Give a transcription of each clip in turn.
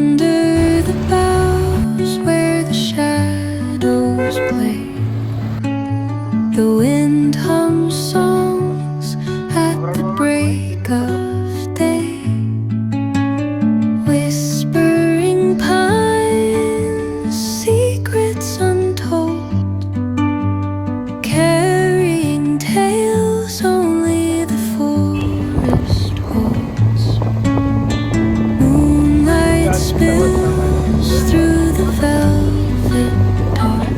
Under the boughs where the shadows play, the wind hums songs at the break of day. Whispering pines, secrets untold, carrying tales only the forest holds. Moonlight spills through the velvet dark,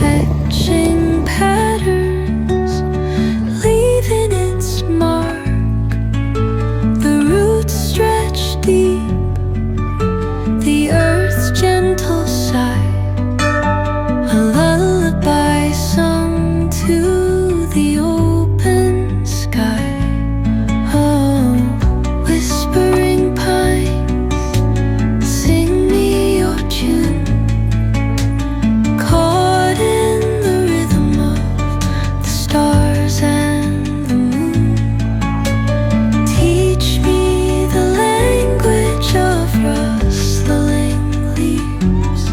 etching patterns, leaving its mark. The roots stretch deep, the earth's gentle sigh, a lullaby sung to the open sky. Oh, whispering pines, sing me your tune, caught in the rhythm of the stars and the moon. Teach me the language of rustling leaves,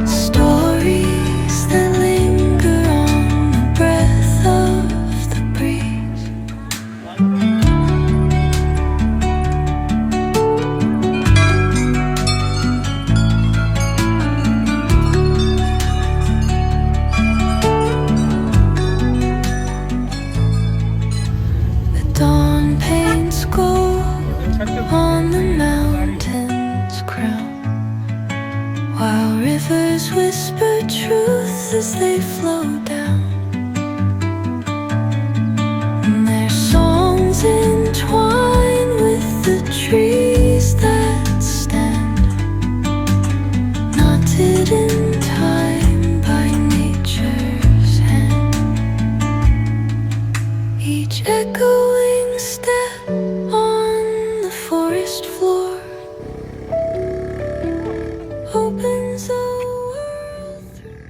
stories that linger on the breath of the breeze. The dawn paints gold on the mountain's crown, while rivers whisper truth as they flow down. And their songs entwine with the trees that stand, knotted in time by nature's hand. Each echoing step